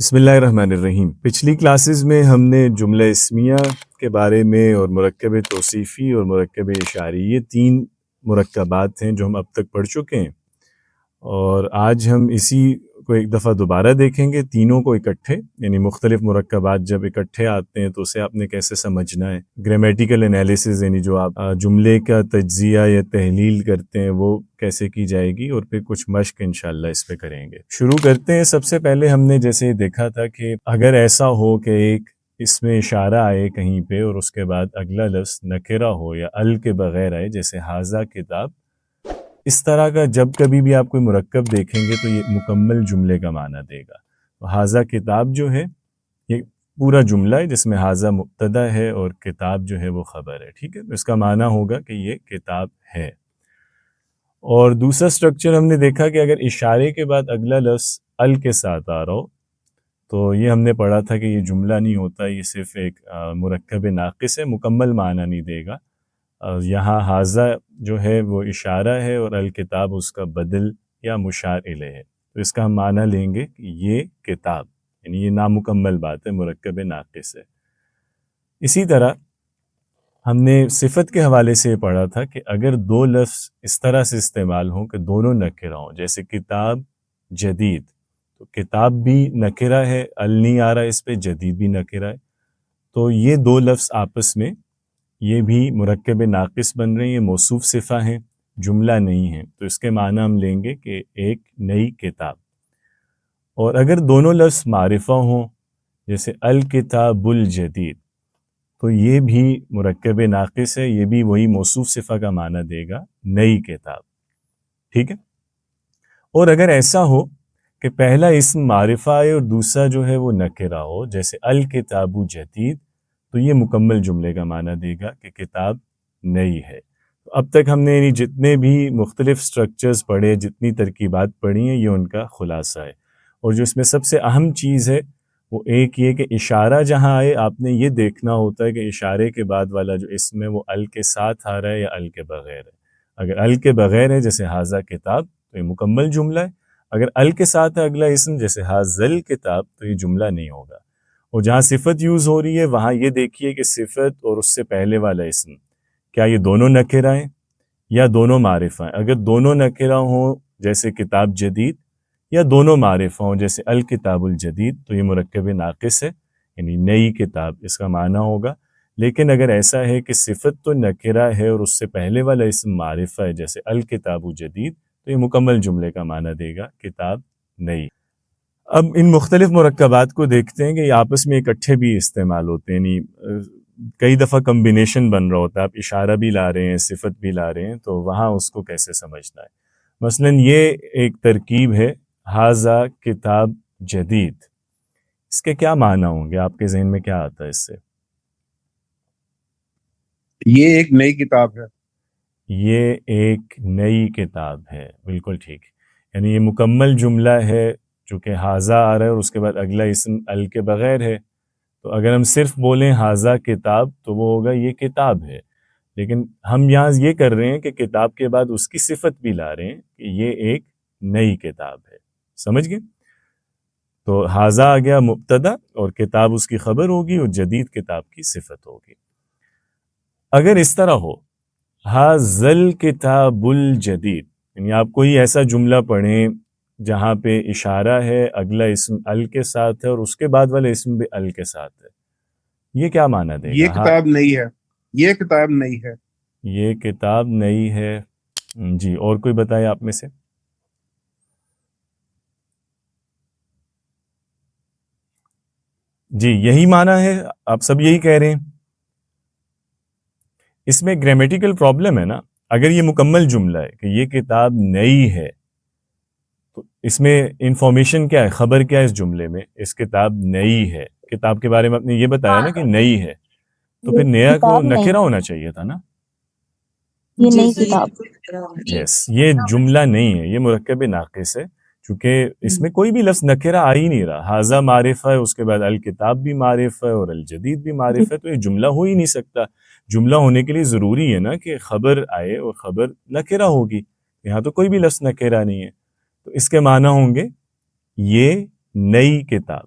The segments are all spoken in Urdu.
بسم اللہ الرحمن الرحیم۔ پچھلی کلاسز میں ہم نے جملہ اسمیہ کے بارے میں اور مرکب توصیفی اور مرکب اشاری، یہ تین مرکبات ہیں جو ہم اب تک پڑھ چکے ہیں، اور آج ہم اسی کو ایک دفعہ دوبارہ دیکھیں گے، تینوں کو اکٹھے، یعنی مختلف مرکبات جب اکٹھے آتے ہیں تو اسے آپ نے کیسے سمجھنا ہے۔ گرامیٹیکل انالیسز، یعنی جو آپ جملے کا تجزیہ یا تحلیل کرتے ہیں وہ کیسے کی جائے گی، اور پھر کچھ مشق انشاءاللہ اس پہ کریں گے۔ شروع کرتے ہیں۔ سب سے پہلے ہم نے جیسے دیکھا تھا کہ اگر ایسا ہو کہ ایک اس میں اشارہ آئے کہیں پہ اور اس کے بعد اگلا لفظ نکرہ ہو یا ال کے بغیر آئے، جیسے ھذا کتاب، اس طرح کا جب کبھی بھی آپ کوئی مرکب دیکھیں گے تو یہ مکمل جملے کا معنی دے گا۔ تو ھذا کتاب جو ہے یہ پورا جملہ ہے جس میں ھذا مبتدا ہے اور کتاب جو ہے وہ خبر ہے، ٹھیک ہے؟ تو اس کا معنی ہوگا کہ یہ کتاب ہے۔ اور دوسرا سٹرکچر ہم نے دیکھا کہ اگر اشارے کے بعد اگلا لفظ ال کے ساتھ آ رہا ہو تو یہ ہم نے پڑھا تھا کہ یہ جملہ نہیں ہوتا، یہ صرف ایک مرکب ناقص ہے، مکمل معنی نہیں دے گا۔ یہاں ھذا جو ہے وہ اشارہ ہے اور الکتاب اس کا بدل یا مشار الیہ ہے، تو اس کا ہم معنی لیں گے کہ یہ کتاب، یعنی یہ نامکمل بات ہے، مرکب ناقص ہے۔ اسی طرح ہم نے صفت کے حوالے سے یہ پڑھا تھا کہ اگر دو لفظ اس طرح سے استعمال ہوں کہ دونوں نکرہ ہوں، جیسے کتاب جدید، تو کتاب بھی نکرہ ہے، ال نہیں آ رہا اس پہ، جدید بھی نکرہ ہے، تو یہ دو لفظ آپس میں یہ بھی مرکب ناقص بن رہے ہیں، یہ موصوف صفہ ہیں، جملہ نہیں ہے، تو اس کے معنی ہم لیں گے کہ ایک نئی کتاب۔ اور اگر دونوں لفظ معرفہ ہوں جیسے الکتاب الجدید، تو یہ بھی مرکب ناقص ہے، یہ بھی وہی موصوف صفہ کا معنی دے گا، نئی کتاب، ٹھیک ہے؟ اور اگر ایسا ہو کہ پہلا اسم معرفہ ہے اور دوسرا جو ہے وہ نکرہ ہو، جیسے الکتاب جدید، تو یہ مکمل جملے کا معنی دے گا کہ کتاب نئی ہے۔ اب تک ہم نے یعنی جتنے بھی مختلف سٹرکچرز پڑھے، جتنی ترکیبات پڑھی ہیں، یہ ان کا خلاصہ ہے۔ اور جو اس میں سب سے اہم چیز ہے وہ ایک یہ کہ اشارہ جہاں آئے آپ نے یہ دیکھنا ہوتا ہے کہ اشارے کے بعد والا جو اسم ہے وہ ال کے ساتھ آ رہا ہے یا ال کے بغیر ہے۔ اگر ال کے بغیر ہے جیسے ھذا کتاب تو یہ مکمل جملہ ہے، اگر ال کے ساتھ ہے اگلا اسم جیسے ھذل کتاب تو یہ جملہ نہیں ہوگا۔ اور جہاں صفت یوز ہو رہی ہے وہاں یہ دیکھیے کہ صفت اور اس سے پہلے والا اسم کیا یہ دونوں نکرہ ہیں یا دونوں معرفہ ہیں۔ اگر دونوں نکرہ ہوں جیسے کتاب جدید، یا دونوں معرفہ ہوں جیسے الکتاب الجدید، تو یہ مرکب ناقص ہے، یعنی نئی کتاب اس کا معنی ہوگا۔ لیکن اگر ایسا ہے کہ صفت تو نکرہ ہے اور اس سے پہلے والا اسم معرفہ ہے جیسے الکتاب جدید، تو یہ مکمل جملے کا معنی دے گا، کتاب نئی۔ اب ان مختلف مرکبات کو دیکھتے ہیں کہ یہ آپس میں اکٹھے بھی استعمال ہوتے ہیں، یعنی کئی دفعہ کمبینیشن بن رہا ہوتا ہے، آپ اشارہ بھی لا رہے ہیں، صفت بھی لا رہے ہیں، تو وہاں اس کو کیسے سمجھنا ہے۔ مثلا یہ ایک ترکیب ہے، ھذا کتاب جدید، اس کے کیا معنی ہوں گے؟ آپ کے ذہن میں کیا آتا ہے اس سے؟ یہ ایک نئی کتاب ہے۔ یہ ایک نئی کتاب ہے، بالکل ٹھیک، یعنی یہ مکمل جملہ ہے، چونکہ ھذا آ رہا ہے اور اس کے بعد اگلا اسم ال کے بغیر ہے، تو اگر ہم صرف بولیں ھذا کتاب تو وہ ہوگا یہ کتاب ہے، لیکن ہم یہاں یہ کر رہے ہیں کہ کتاب کے بعد اس کی صفت بھی لا رہے ہیں کہ یہ ایک نئی کتاب ہے، سمجھ گئے؟ تو ھذا آ گیا مبتدا اور کتاب اس کی خبر ہوگی اور جدید کتاب کی صفت ہوگی۔ اگر اس طرح ہو ھذل کتاب الجدید، یعنی آپ کوئی ایسا جملہ پڑھیں جہاں پہ اشارہ ہے، اگلا اسم ال کے ساتھ ہے اور اس کے بعد والا اسم بھی ال کے ساتھ ہے، یہ کیا معنی دے یہ گا؟ کتاب نئی ہے، یہ کتاب نئی ہے۔ یہ کتاب نئی ہے، جی، اور کوئی بتائے آپ میں سے؟ جی یہی معنی ہے، آپ سب یہی کہہ رہے ہیں۔ اس میں گرامیٹیکل پرابلم ہے نا، اگر یہ مکمل جملہ ہے کہ یہ کتاب نئی ہے تو اس میں انفارمیشن کیا ہے، خبر کیا ہے اس جملے میں؟ اس کتاب نئی ہے، کتاب کے بارے میں آپ نے یہ بتایا نا کہ نئی ہے، تو پھر نیا کو نکرہ ہونا چاہیے تھا نا۔ یہ نئی کتاب، یس، یہ جملہ نہیں ہے، یہ مرکب ناقص ہے، چونکہ اس میں کوئی بھی لفظ نکرہ آ ہی نہیں رہا۔ ھذا معرفہ ہے، اس کے بعد الکتاب بھی معرفہ ہے اور الجدید بھی معرفہ ہے، تو یہ جملہ ہو ہی نہیں سکتا۔ جملہ ہونے کے لیے ضروری ہے نا کہ خبر آئے اور خبر نکرہ ہوگی، یہاں تو کوئی بھی لفظ نکرہ نہیں ہے، تو اس کے معنی ہوں گے یہ نئی کتاب،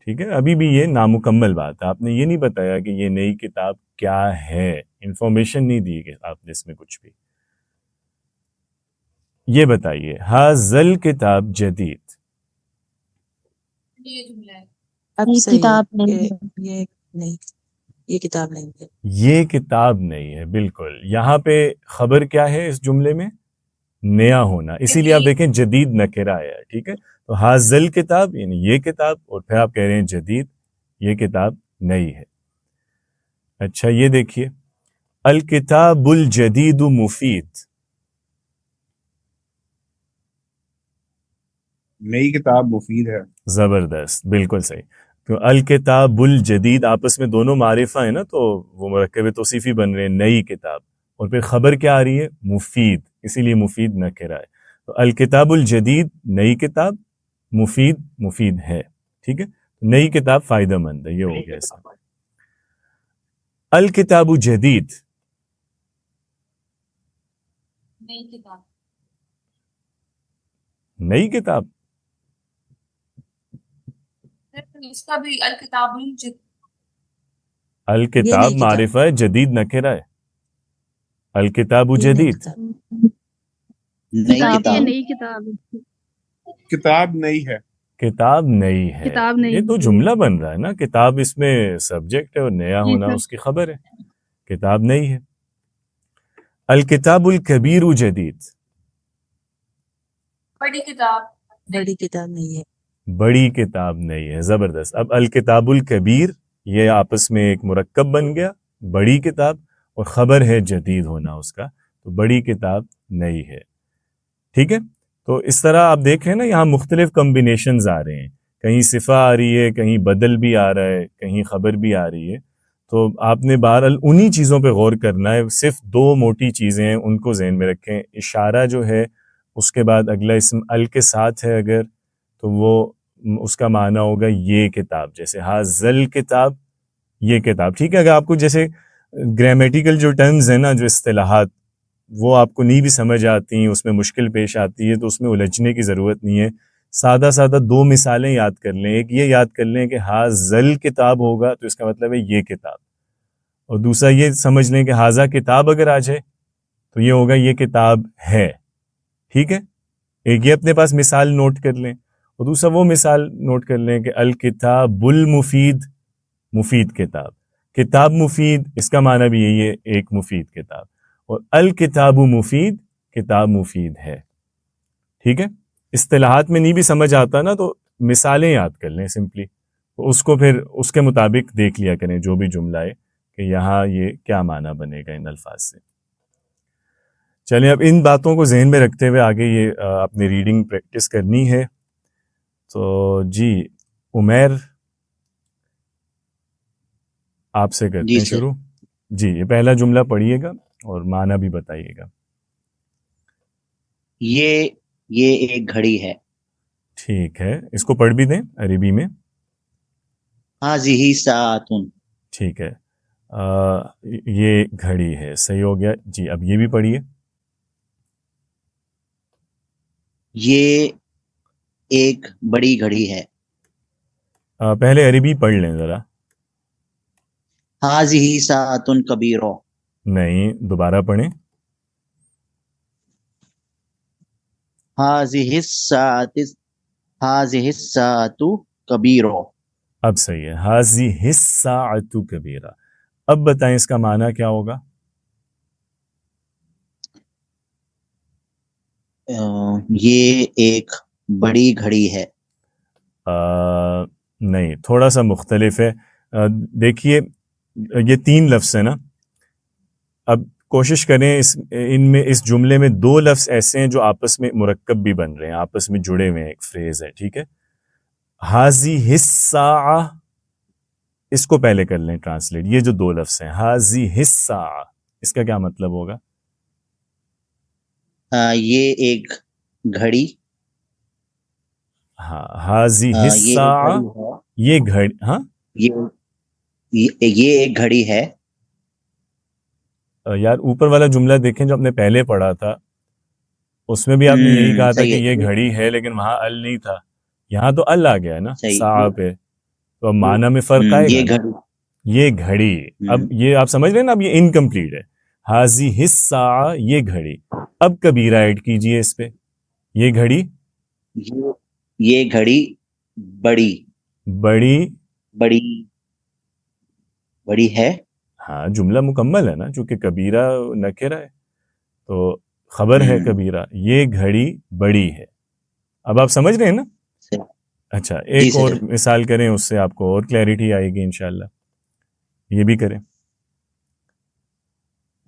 ٹھیک ہے, ابھی بھی یہ نامکمل بات ہے, آپ نے یہ نہیں بتایا کہ یہ نئی کتاب کیا ہے, انفارمیشن نہیں دی کہ آپ نے اس میں کچھ بھی. یہ بتائیے حاضل کتاب جدید, یہ جملہ ہے. اب یہ صحیح کتاب ہے نہیں کہ یہ نہیں, یہ کتاب نہیں ہے. یہ کتاب نہیں ہے, بالکل. یہاں پہ خبر کیا ہے اس جملے میں؟ نیا ہونا, اسی لیے آپ دیکھیں جدید نکرہ آیا ہے. ٹھیک ہے, تو حاضل کتاب یعنی یہ کتاب, اور پھر آپ کہہ رہے ہیں جدید, یہ کتاب نئی ہے. اچھا یہ دیکھیے, الکتاب الجدید مفید, نئی کتاب مفید ہے. زبردست, بالکل صحیح. تو الکتاب الجدید آپس میں دونوں معرفہ ہیں نا, تو وہ مرکب توصیفی بن رہے ہیں, نئی کتاب, اور پھر خبر کیا آ رہی ہے؟ مفید, اسی لیے مفید نکرہ ہے. تو الکتاب الجدید نئی کتاب, مفید مفید ہے. ٹھیک ہے, نئی کتاب فائدہ مند ہے, یہ ہو گیا اس کا. الکتاب جدید, نئی کتاب. نئی کتاب, اس کا بھی الکتاب الجدید. الکتاب نئی کتاب. معرفہ ہے, جدید نکرہ ہے. الکتاب یہ نئی جدید, کتاب. نئی کتاب کتاب. نئی کتاب. کتاب نئی ہے. کتاب نئی ہے. کتاب نئی یہ تو ہے. جملہ بن رہا ہے نا, کتاب اس میں سبجیکٹ ہے اور نیا جی ہونا سر. اس کی خبر ہے. کتاب نئی ہے. الکتاب الکبیر جدید, بڑی کتاب. بڑی کتاب نہیں ہے. بڑی کتاب نئی ہے. زبردست. اب الکتاب الکبیر یہ آپس میں ایک مرکب بن گیا, بڑی کتاب, اور خبر ہے جدید ہونا اس کا, تو بڑی کتاب نئی ہے. ٹھیک ہے, تو اس طرح آپ دیکھ رہے ہیں نا, یہاں مختلف کمبینیشنز آ رہے ہیں, کہیں صفہ آ رہی ہے, کہیں بدل بھی آ رہا ہے, کہیں خبر بھی آ رہی ہے. تو آپ نے بہرحال انہی چیزوں پہ غور کرنا ہے. صرف دو موٹی چیزیں ہیں, ان کو ذہن میں رکھیں. اشارہ جو ہے, اس کے بعد اگلا اسم ال کے ساتھ ہے اگر, تو وہ اس کا معنی ہوگا یہ کتاب, جیسے حاضل کتاب, یہ کتاب. ٹھیک ہے, اگر آپ کو جیسے گرامیٹیکل جو ٹرمز ہیں نا, جو اصطلاحات, وہ آپ کو نہیں بھی سمجھ آتی ہیں, اس میں مشکل پیش آتی ہے, تو اس میں الجھنے کی ضرورت نہیں ہے. سادہ سادہ دو مثالیں یاد کر لیں. ایک یہ یاد کر لیں کہ حاضل کتاب ہوگا تو اس کا مطلب ہے یہ کتاب, اور دوسرا یہ سمجھ لیں کہ حاضہ کتاب اگر آ جائے تو یہ ہوگا یہ کتاب ہے. ٹھیک ہے, ایک یہ اپنے پاس مثال نوٹ کر لیں, اور دوسرا وہ مثال نوٹ کر لیں کہ الکتاب المفید, مفید کتاب. کتاب مفید, اس کا معنی بھی یہی ہے, ایک مفید کتاب, اور الکتاب مفید, کتاب مفید ہے. ٹھیک ہے, اصطلاحات میں نہیں بھی سمجھ آتا نا, تو مثالیں یاد کر لیں سمپلی, تو اس کو پھر اس کے مطابق دیکھ لیا کریں جو بھی جملہ ہے کہ یہاں یہ کیا معنی بنے گا ان الفاظ سے. چلیں, اب ان باتوں کو ذہن میں رکھتے ہوئے آگے یہ اپنی ریڈنگ پریکٹس کرنی ہے. تو جی عمیر, آپ سے کرتے جی ہیں سر. شروع. جی, یہ پہلا جملہ پڑھیے گا اور معنی بھی بتائیے گا. یہ ایک گھڑی ہے. ٹھیک ہے, اس کو پڑھ بھی دیں عربی میں. ہاذہ ساعۃ. ٹھیک ہے, یہ گھڑی ہے, صحیح ہو گیا. جی, اب یہ بھی پڑھیے. یہ ایک بڑی گھڑی ہے. پہلے عربی پڑھ لیں ذرا. ہاذہ ساعۃ کبیرہ. نہیں, دوبارہ پڑھیں. ہاذہ الساعۃ کبیرہ. اب صحیح ہے, ہاذہ الساعۃ کبیرہ. اب بتائیں اس کا معنی کیا ہوگا؟ یہ ایک بڑی گھڑی ہے. نہیں, تھوڑا سا مختلف ہے. دیکھیے, یہ تین لفظ ہیں نا. اب کوشش کریں ان میں, اس جملے میں دو لفظ ایسے ہیں جو آپس میں مرکب بھی بن رہے ہیں, آپس میں جڑے ہوئے ہیں, ایک فریز ہے. ٹھیک ہے, ہاذہ الساعۃ, اس کو پہلے کر لیں ٹرانسلیٹ. یہ جو دو لفظ ہیں ہاذہ الساعۃ, اس کا کیا مطلب ہوگا؟ یہ ایک گھڑی. ہاں, ہاذہ یہ ایک الساعۃ, گھڑی ہے. یہ گھڑی. ہاں, یہ ایک گھڑی ہے. یار اوپر والا جملہ دیکھیں جو آپ نے پہلے پڑھا تھا, اس میں بھی آپ نے یہی کہا تھا صحیح کہ ہے. یہ گھڑی ہے, لیکن وہاں ال نہیں تھا. یہاں تو ال آ گیا ہے نا صحیح. سا پہ، تو اب معنی میں فرق آئے یہ گا نا. گھڑی. یہ گھڑی، اب یہ آپ سمجھ رہے ہیں نا، اب یہ انکمپلیٹ ہے. حاضی الساعہ، یہ گھڑی. اب کبیرہ ایڈ کیجئے اس پہ. یہ گھڑی، یہ گھڑی بڑی بڑی، بڑی بڑی ہے. ہاں جملہ مکمل ہے نا، چونکہ کبیرہ نکرہ ہے تو خبر ہے کبیرہ. یہ گھڑی بڑی ہے. اب آپ سمجھ رہے ہیں نا. صحیح. اچھا جی ایک اور سر. مثال کریں، اس سے آپ کو اور کلیئرٹی آئے گی انشاءاللہ. یہ بھی کریں.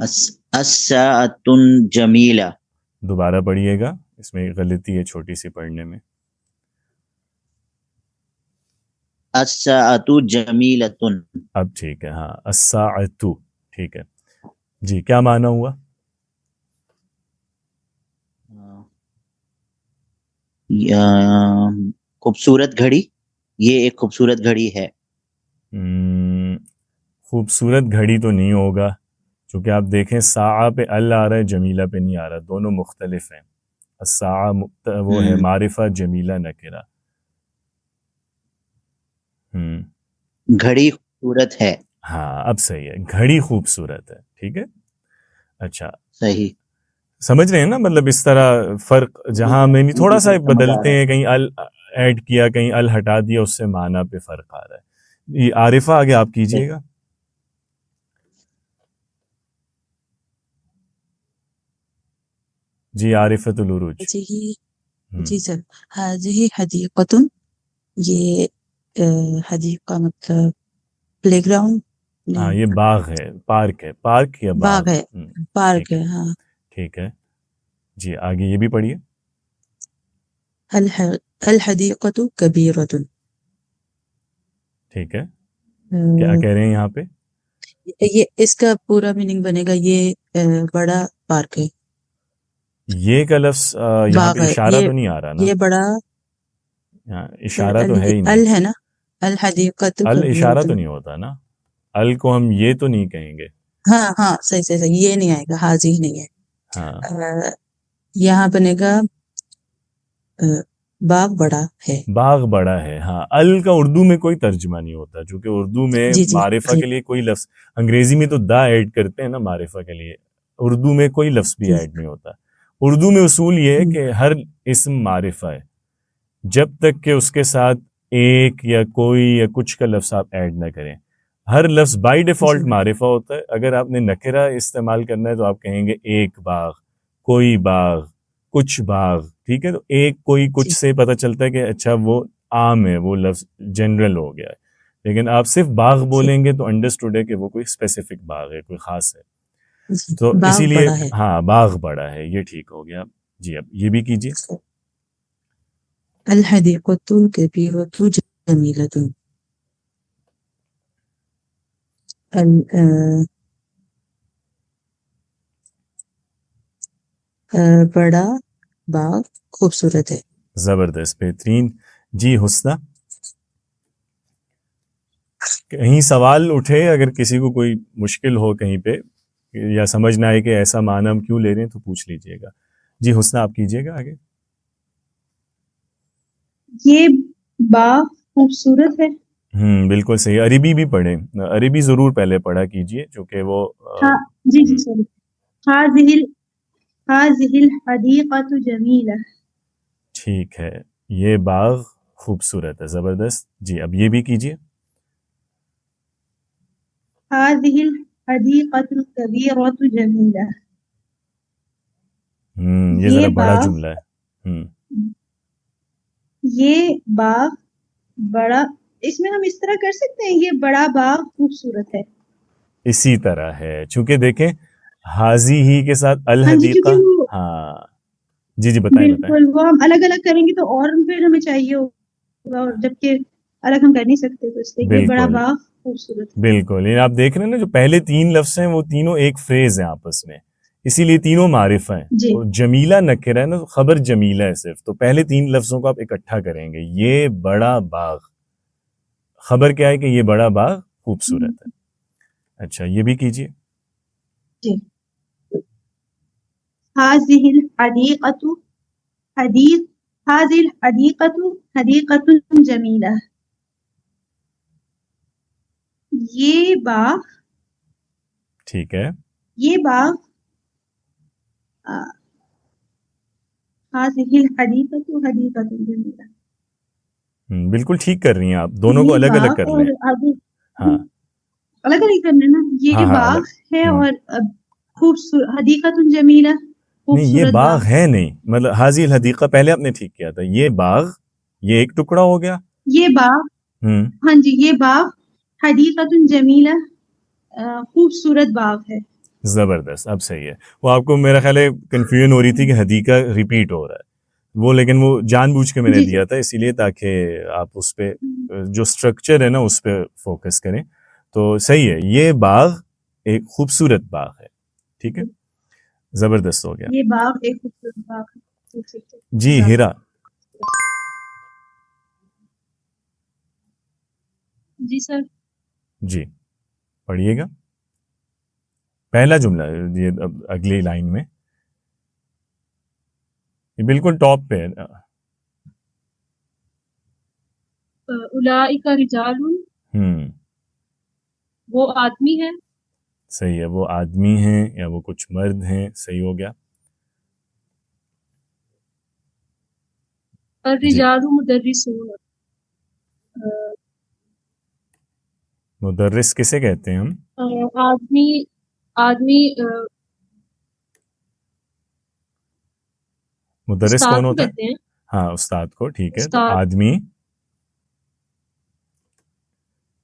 الساعۃ جمیلہ. دوبارہ پڑھیے گا، اس میں غلطی ہے چھوٹی سی پڑھنے میں. الساعۃ جمیلۃ. اب ٹھیک ہے، ہاں الساعۃ ٹھیک ہے. جی کیا معنی ہوا؟ خوبصورت گھڑی. یہ ایک خوبصورت گھڑی ہے. خوبصورت گھڑی تو نہیں ہوگا، چونکہ آپ دیکھیں ساعہ پہ ال آ رہا ہے، جمیلہ پہ نہیں آ رہا. دونوں مختلف ہیں. الساعہ وہ ہے معرفہ، جمیلہ نکرہ. گھڑی خوبصورت ہے. ہاں اب صحیح ہے، گھڑی خوبصورت ہے. ٹھیک ہے. اچھا صحیح. سمجھ رہے ہیں نا، مطلب اس طرح فرق جہاں میں نہیں تھوڑا سا بدلتے ہیں، کہیں ال ایڈ کیا کہیں ال ہٹا دیا، اس سے معنی پہ فرق آ رہا ہے. یہ عارفہ آگے آپ کیجئے گا. جی عارفۃ العروج. جی سر. حاضی حدیقۃ، یہ حدیقہ مطلب پلے گراؤنڈ. ہاں یہ باغ ہے، پارک ہے. پارک یا باغ ہے، پارک ہے. ہاں ٹھیک ہے. جی آگے یہ بھی پڑھیے. الحدیقۃ کبیرۃ. ٹھیک ہے. کیا کہہ رہے ہیں یہاں پہ؟ یہ اس کا پورا میننگ بنے گا یہ بڑا پارک ہے. یہ کا لفظ یہاں پہ اشارہ تو نہیں آ رہا نا. یہ بڑا اشارہ تو ہے ہی نہیں. ال ہے نا، الحدیقۃ ال اشارہ تو کبیرۃ. نہیں ہوتا نا. ال کو ہم یہ تو نہیں کہیں گے. ہاں صحیح یہ نہیں آئے گا، حاضی نہیں ہے. ہاں یہاں بنے گا باغ بڑا ہے. باغ بڑا ہے. ہاں ال کا اردو میں کوئی ترجمہ نہیں ہوتا، چونکہ اردو میں جی معرفہ کے لیے کوئی لفظ، انگریزی میں تو دا ایڈ کرتے ہیں نا معرفہ کے لیے، اردو میں کوئی لفظ بھی ایڈ نہیں ہوتا. اردو میں اصول یہ ہے کہ ہر اسم معرفہ ہے جب تک کہ اس کے ساتھ ایک یا کوئی یا کچھ کا لفظ آپ ایڈ نہ کریں. ہر لفظ بائی ڈیفالٹ معرفہ ہوتا ہے. اگر آپ نے نکرہ استعمال کرنا ہے تو آپ کہیں گے ایک باغ، کوئی باغ، کچھ باغ. ٹھیک ہے، تو ایک کوئی کچھ سے پتہ چلتا ہے کہ اچھا وہ عام ہے، وہ لفظ جنرل ہو گیا ہے. لیکن آپ صرف باغ بولیں گے تو انڈرسٹوڈ ہے کہ وہ کوئی اسپیسیفک باغ ہے، کوئی خاص ہے. تو اسی لیے ہاں باغ بڑا ہے، یہ ٹھیک ہو گیا. جی اب یہ بھی کیجیے. الحدیقۃ کبیرۃ جمیلۃ. بڑا باغ خوبصورت ہے. زبردست، بہترین. جی حسنہ، کہیں سوال اٹھے اگر کسی کو کوئی مشکل ہو کہیں پہ یا سمجھ نہ آئے کہ ایسا معنی ہم کیوں لے رہے ہیں تو پوچھ لیجئے گا. جی حسنہ آپ کیجئے گا آگے. یہ باغ خوبصورت ہے. بالکل صحیح. عربی بھی پڑھیں، عربی ضرور پہلے پڑھا کیجئے چونکہ وہ جی سوری. هذه الحدیقۃ جمیلہ. ٹھیک ہے، یہ باغ خوبصورت ہے. زبردست. جی اب یہ بھی کیجئے. هذه الحدیقۃ کبیرۃ جمیلہ. یہ ذرا بڑا جملہ ہے. یہ باغ بڑا، اس میں ہم اس طرح کر سکتے ہیں، یہ بڑا باغ خوبصورت ہے. اسی طرح ہے، چونکہ دیکھیں حاضی ہی کے ساتھ الحدیقہ. ہاں جی بتائیں. بالکل، وہ ہم الگ الگ کریں گے تو اور پھر ہمیں چاہیے ہوگا، جبکہ الگ ہم کر نہیں سکتے، تو اس لیے یہ بڑا باغ خوبصورت ہے. بالکل. یہ آپ دیکھ رہے ہیں نا، جو پہلے تین لفظ ہیں وہ تینوں ایک فریز ہیں آپس میں، اسی لیے تینوں معرفہ ہیں. اور جمیلہ نکرہ ہے نا، خبر جمیلہ ہے صرف، تو پہلے تین لفظوں کو آپ اکٹھا کریں گے. یہ بڑا باغ، خبر کیا ہے کہ یہ بڑا باغ خوبصورت ہے. اچھا یہ بھی کیجئے. جی. هذه الحدیقۃ، حدیق هذه الحديقة حديقة جميلة. یہ باغ ٹھیک ہے. یہ باغ هذه الحديقة حديقة جميلة. بالکل ٹھیک کر رہی ہیں آپ, دونوں کو الگ الگ کر لیں. ہاں الگ الگ کرنا نا. یہ باغ ہے اور خوبصورت حدیقۃ جمیلہ. نہیں, یہ باغ ہے نہیں, مطلب حاضی الحدیقہ پہلے آپ نے ٹھیک کیا تھا. یہ باغ, یہ ایک ٹکڑا ہو گیا. یہ باغ ہاں جی, یہ باغ حدیقۃ جمیلہ خوبصورت باغ ہے. زبردست, اب صحیح ہے. وہ آپ کو میرا خیال ہے کنفیوژن ہو رہی تھی کہ حدیقہ ریپیٹ ہو رہا ہے وہ, لیکن وہ جان بوجھ کے میں نے دیا تھا اسی لیے تاکہ آپ اس پہ جو اسٹرکچر ہے نا اس پہ فوکس کریں. تو صحیح ہے, یہ باغ ایک خوبصورت باغ ہے. ٹھیک ہے, زبردست ہو گیا. یہ باغ ایک خوبصورت باغ ہے. جی ہیرا. جی سر. جی پڑھیے گا پہلا جملہ, یہ اگلی لائن میں, یہ بالکل ٹاپ پہ ہے. اولئک رجال, وہ آدمی ہے. صحیح ہے, وہ آدمی ہیں یا وہ کچھ مرد ہیں. صحیح ہو گیا. الرجال مدرسون, مدرس کسے کہتے ہیں ہم؟ آدمی مدرس کون ہوتا کہتے ہے؟ ہیں. ہاں استاد کو. ٹھیک ہے, تو استاد. آدمی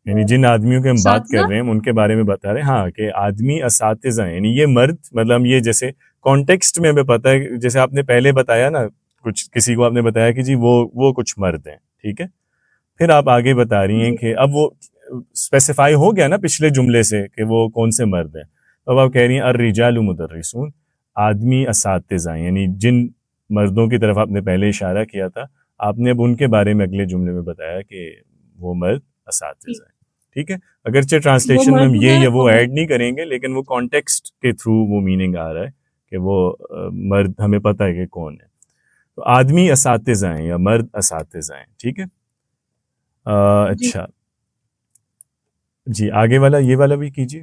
یعنی جن آدمیوں کے ہم بات کر رہے ہیں ان کے بارے میں بتا رہے ہیں. ہاں کہ آدمی اساتذہ ہیں, یعنی یہ مرد, مطلب یہ جیسے کانٹیکسٹ میں ہمیں پتہ ہے, جیسے آپ نے پہلے بتایا نا, کچھ کسی کو آپ نے بتایا کہ جی وہ کچھ مرد ہیں. ٹھیک ہے, پھر آپ آگے بتا رہی ہیں کہ اب وہ اسپیسیفائی ہو گیا نا پچھلے جملے سے کہ وہ کون سے مرد ہیں. تو اب آپ کہہ رہی ہیں الرجال مدرسون, آدمی اساتذہ ہیں, یعنی جن مردوں کی طرف آپ نے پہلے اشارہ کیا تھا, آپ نے اب ان کے بارے میں اگلے جملے میں بتایا کہ وہ مرد اساتذہ ہیں. ٹھیک ہے, اگرچہ ٹرانسلیشن میں ہم یہ یا وہ ایڈ نہیں کریں گے, لیکن وہ کانٹیکسٹ کے تھرو وہ میننگ آ رہا ہے کہ وہ مرد ہمیں پتہ ہے کہ کون ہے. تو آدمی اساتذہ ہیں یا مرد اساتذہ ہیں. ٹھیک ہے, اچھا جی آگے والا, یہ والا بھی کیجیے.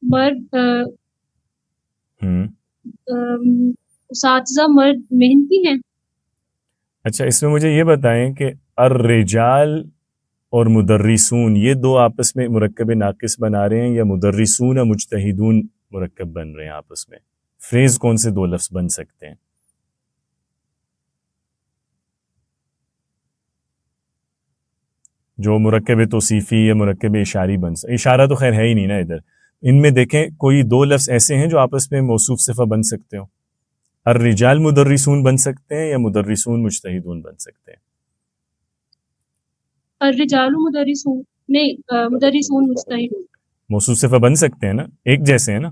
مرد اساتذہ مرد محنتی ہیں. اچھا, اس میں مجھے یہ بتائیں کہ الرجال اور مدرسون یہ دو آپس میں مرکب ناقص بنا رہے ہیں یا مدرسون اور مجتہدون مرکب بن رہے ہیں آپس میں؟ فریز کون سے دو لفظ بن سکتے ہیں؟ جو مرکب توصیفی یا مرکب اشاری بن سکتے. اشارہ تو خیر ہے ہی نہیں نا ادھر. ان میں دیکھیں کوئی دو لفظ ایسے ہیں جو آپس میں موصوف صفہ بن سکتے ہو. الرجال مدرسون بن سکتے ہیں یا مدرسون مجتہدون بن سکتے ہیں؟ الرجال مدرسون نہیں, مدرسون مجتہدون. موصوف صفہ بن سکتے ہیں نا, ایک جیسے ہیں نا,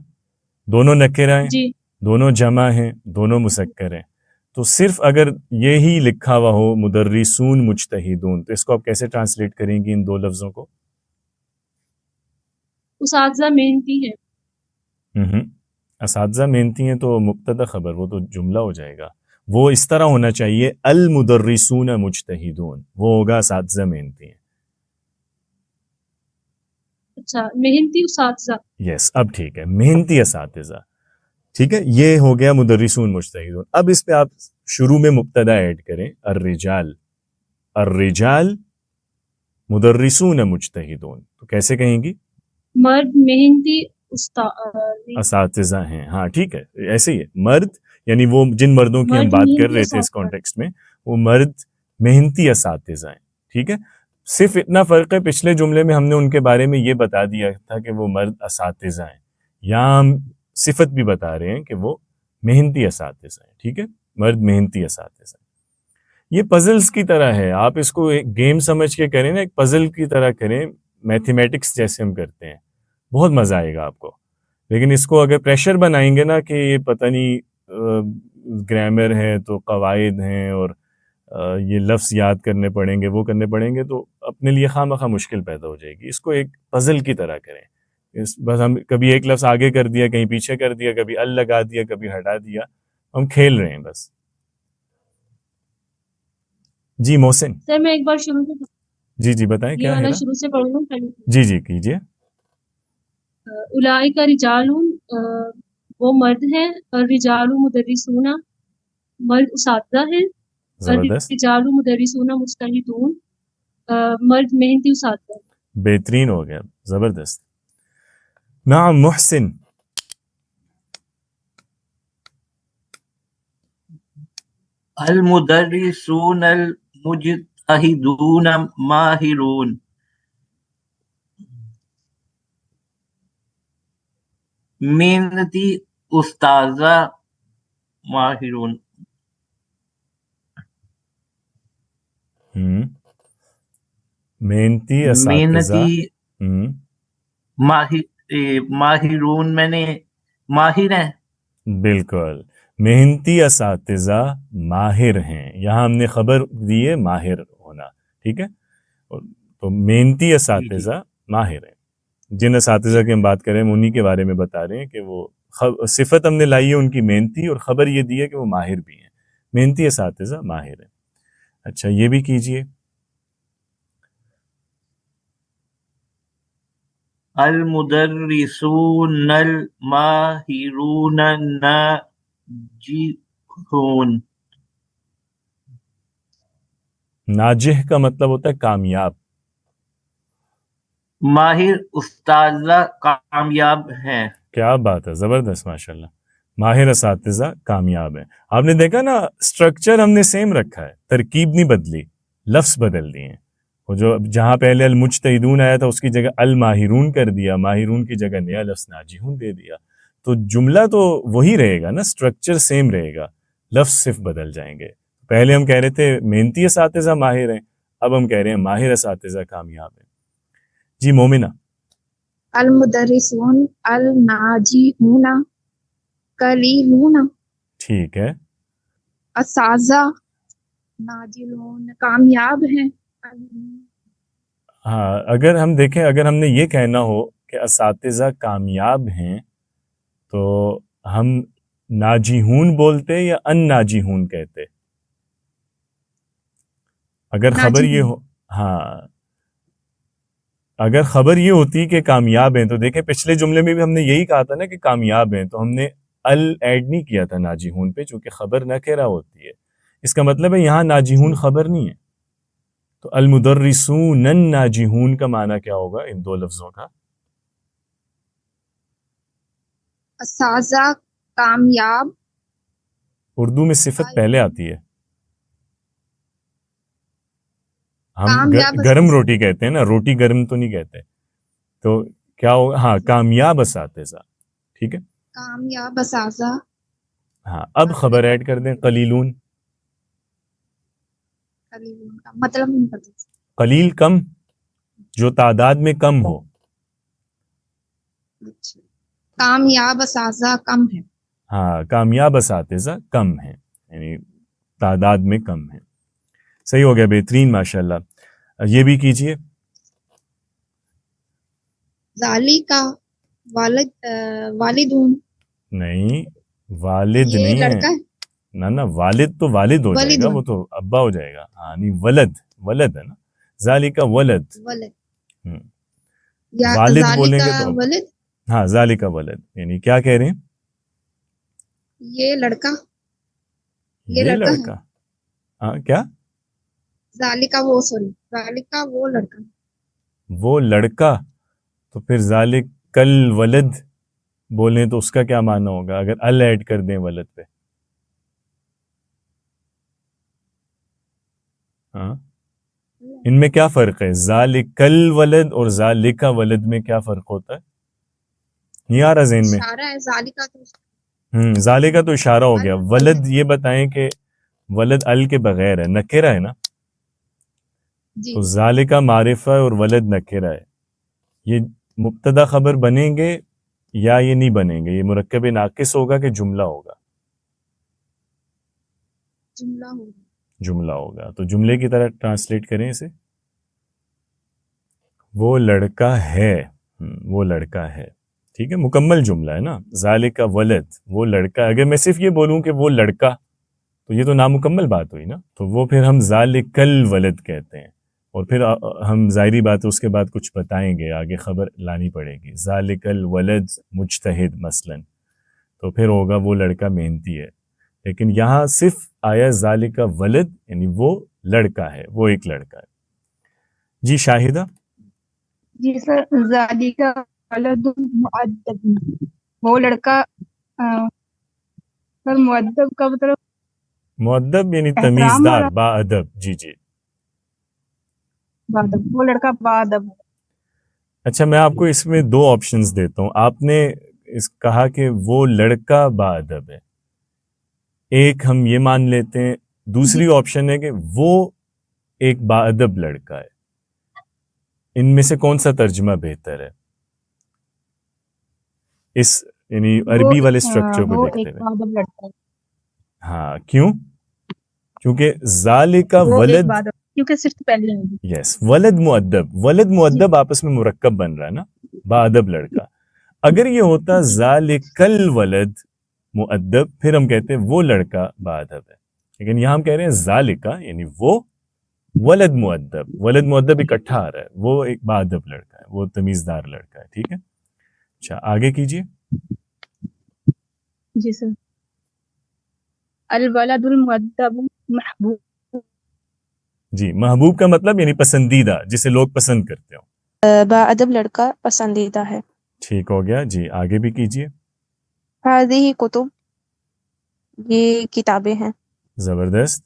دونوں نکرہ ہیں, جی دونوں جمع ہیں, دونوں مذکر ہیں. تو صرف اگر یہی لکھا ہوا ہو مدرسون مجتہدون, تو اس کو آپ کیسے ٹرانسلیٹ کریں گی ان دو لفظوں کو؟ اساتذہ محنتی ہیں. اساتذہ محنتی ہیں تو مبتدا خبر, وہ تو جملہ ہو جائے گا. وہ اس طرح ہونا چاہیے المدرسون مجتہدون, وہ ہوگا اساتذہ محنتی ہیں. اچھا, محنتی اساتذہ. یس, اب ٹھیک ہے, محنتی اساتذہ. ٹھیک ہے, یہ ہو گیا مدرسون مجتہدون. اب اس پہ آپ شروع میں مبتدا ایڈ کریں الرجال. الرجال مدرسون مجتہدون, تو کیسے کہیں گی؟ مرد محنتی اساتذہ ہیں. ہاں ٹھیک ہے, ایسے ہی ہے. مرد یعنی وہ جن مردوں کی ہم بات کر رہے تھے اس کانٹیکسٹ میں, وہ مرد محنتی اساتذہ ہیں. ٹھیک ہے, صرف اتنا فرق ہے, پچھلے جملے میں ہم نے ان کے بارے میں یہ بتا دیا تھا کہ وہ مرد اساتذہ ہیں, یہاں ہم صفت بھی بتا رہے ہیں کہ وہ محنتی اساتذہ ہیں. ٹھیک ہے, مرد محنتی اساتذہ ہیں. یہ پزلز کی طرح ہے, آپ اس کو ایک گیم سمجھ کے کریں نا, ایک پزل کی طرح کریں, میتھمیٹکس جیسے ہم کرتے ہیں, بہت مزہ آئے گا آپ کو. لیکن اس کو اگر پریشر بنائیں گے نا کہ یہ پتہ نہیں گرامر ہے تو قواعد ہیں اور یہ لفظ یاد کرنے پڑیں گے, وہ کرنے پڑیں گے, تو اپنے لیے خواہ مخواہ مشکل پیدا ہو جائے گی. اس کو ایک پزل کی طرح کریں, بس ہم کبھی ایک لفظ آگے کر دیا، کہیں پیچھے کر دیا، کبھی ال لگا دیا، کبھی ہٹا دیا، ہم کھیل رہے ہیں بس. جی محسن. سر میں ایک بار شروع سے جی بتائیں یہ کیا والا ہے. شروع سے پڑھ لوں. جی کیجیے. اولئک رجال وہ مرد ہیں، اور رجال مدرسون مرد اساتذہ ہیں، زبردست، رجال مدرسون مجتہدون مرد محنتی اساتذہ. بہترین ہو گیا، زبردست. نعم محسن. المدرسون المجتہدون ماہرون. محنتی استاذہ ماہرون. محنتی اساتذہ. ماہرون میں نے ماہر ہیں. بالکل، محنتی اساتذہ ماہر ہیں. یہاں ہم نے خبر دی ہے ماہر ہونا، ٹھیک ہے. تو محنتی اساتذہ ماہر ہیں. جن اساتذہ کی ہم بات کریں ہم انہی کے بارے میں بتا رہے ہیں کہ وہ صفت ہم نے لائی ہے ان کی محنتی، اور خبر یہ دی ہے کہ وہ ماہر بھی ہیں. محنتی اساتذہ ماہر ہیں. اچھا یہ بھی کیجئے. المدرسون الماہرون ناجحون. ناجح کا مطلب ہوتا ہے کامیاب. ماہر استاذہ کامیاب ہیں. کیا بات ہے، زبردست، ماشاءاللہ. ماہر اساتذہ کامیاب ہیں. آپ نے دیکھا نا، سٹرکچر ہم نے سیم رکھا ہے، ترکیب نہیں بدلی، لفظ بدل دیے ہیں. وہ جو جہاں پہلے المجتہدون آیا تھا اس کی جگہ الماہرون کر دیا، ماہرون کی جگہ نیا لفظ ناجحون دے دیا. تو جملہ تو وہی رہے گا نا، سٹرکچر سیم رہے گا، لفظ صرف بدل جائیں گے. پہلے ہم کہہ رہے تھے محنتی اساتذہ ماہر ہیں، اب ہم کہہ رہے ہیں ماہر اساتذہ کامیاب ہیں. جی مومنہ. المدرسون الناجحون قلیلون. ٹھیک ہے. اساتذہ ناجحون کامیاب ہیں. ہاں اگر ہم دیکھیں، اگر ہم نے یہ کہنا ہو کہ اساتذہ کامیاب ہیں تو ہم ناجحون بولتے یا ان ناجحون کہتے؟ اگر خبر یہ ہو، ہاں اگر خبر یہ ہوتی کہ کامیاب ہیں تو دیکھیں پچھلے جملے میں بھی ہم نے یہی کہا تھا نا کہ کامیاب ہیں، تو ہم نے ال ایڈ نہیں کیا تھا ناجحون پہ، چونکہ خبر نکرہ ہوتی ہے. اس کا مطلب ہے یہاں ناجحون خبر نہیں ہے. تو المدرسون الناجحون کا معنی کیا ہوگا ان دو لفظوں کا؟ اساتذہ کامیاب. اردو میں صفت پہلے آتی ہے. ہم گرم روٹی کہتے ہیں نا، روٹی گرم تو نہیں کہتے. تو کیا ہوگا؟ ہاں کامیاب اساتذہ. ٹھیک ہے، کامیاب اساتذہ. ہاں اب خبر ایڈ کر دیں قلیلون. قلیلون کا مطلب نہیں پتہ. قلیل کم، جو تعداد میں کم ہو. کامیاب اساتذہ کم ہے. ہاں کامیاب اساتذہ کم ہیں، یعنی تعداد میں کم ہیں. صحیح ہو گیا، بہترین، ماشاءاللہ. یہ بھی کیجئے. ذالکا والدون. نہیں والد یہ نہیں لڑکا ہے نا، والد تو والد ہو جائے گا، وہ تو ابا ہو جائے گا. ہاں نہیں، ولد ہے نا. ذالکا ولد. والد بولیں گے تو ولد. ہاں ذالکا ولد، یعنی کیا کہہ رہے ہیں؟ یہ لڑکا. یہ لڑکا. ہاں کیا؟ ذالکا وہ لڑکا. وہ لڑکا. تو پھر ذالک الولد بولیں تو اس کا کیا معنی ہوگا اگر ال ایڈ کر دیں ولد پہ؟ ہاں ان میں کیا فرق ہے؟ ذالک الولد اور ذالک ولد میں کیا فرق ہوتا ہے؟ نہیں آ رہا ذہن میں؟ اشارہ ہے. ذالکا تو ذالکا تو اشارہ ہو گیا. ولد یہ بتائیں کہ ولد ال کے بغیر ہے، نکرہ ہے نا. تو ذالکا معرفہ اور ولد نکرہ ہے. یہ مبتدا خبر بنیں گے یا یہ نہیں بنیں گے؟ یہ مرکب ناقص ہوگا کہ جملہ ہوگا؟ جملہ ہوگا. تو جملے کی طرح ٹرانسلیٹ کریں اسے. وہ لڑکا ہے. وہ لڑکا ہے. ٹھیک ہے, مکمل جملہ ہے نا. ذالک ولد, وہ لڑکا. اگر میں صرف یہ بولوں کہ وہ لڑکا تو یہ تو نامکمل بات ہوئی نا. تو وہ پھر ہم ذالک الولد کہتے ہیں, اور پھر ہم ظاہری بات ہے اس کے بعد کچھ بتائیں گے, آگے خبر لانی پڑے گی. ذالک الولد مجتہد مثلا, تو پھر ہوگا وہ لڑکا محنتی ہے. لیکن یہاں صرف آیا ذالک ولد, یعنی وہ لڑکا ہے, وہ ایک لڑکا ہے. جی شاہدہ. جی سر, ذالک ولد مؤدب, وہ لڑکا سر مؤدب کا مطلب مؤدب یعنی احترام تمیزدار, والا, با ادب. جی جی. وہ لڑکا باادب ہے. اچھا, میں آپ کو اس میں دو آپشنز دیتا ہوں. آپ نے کہا کہ وہ لڑکا با ادب ہے, ایک ہم یہ مان لیتے ہیں. دوسری آپشن ہے کہ وہ ایک با ادب لڑکا ہے. ان میں سے کون سا ترجمہ بہتر ہے اس یعنی عربی والے اسٹرکچر کو وہ دیکھتے ایک ہوئے؟ باادب لڑکا ہے. ہاں, کیوں؟ کیونکہ ذالک وہ ایک ولد, باادب, کیونکہ صرف پہلے ہے. یس, ولد مؤدب. ولد مؤدب آپس میں مرکب بن رہا ہے نا, با ادب لڑکا. اگر یہ ہوتا ذالک الولد مؤدب, پھر ہم کہتے ہیں وہ لڑکا با ادب ہے. لیکن یہاں ہم کہہ رہے ہیں ذالکا یعنی وہ ولد مؤدب. ولد مؤدب اکٹھا آ رہا ہے, وہ ایک با ادب لڑکا ہے, وہ تمیزدار لڑکا ہے. ٹھیک ہے, اچھا آگے کیجئے. جی سر. الولد المؤدب محبوب. جی, محبوب کا مطلب یعنی پسندیدہ, جسے لوگ پسند کرتے ہوں. باادب لڑکا پسندیدہ ہے. ٹھیک ہو گیا. جی آگے بھی کیجئے. ہذہ کتب, یہ کتابیں ہیں. زبردست.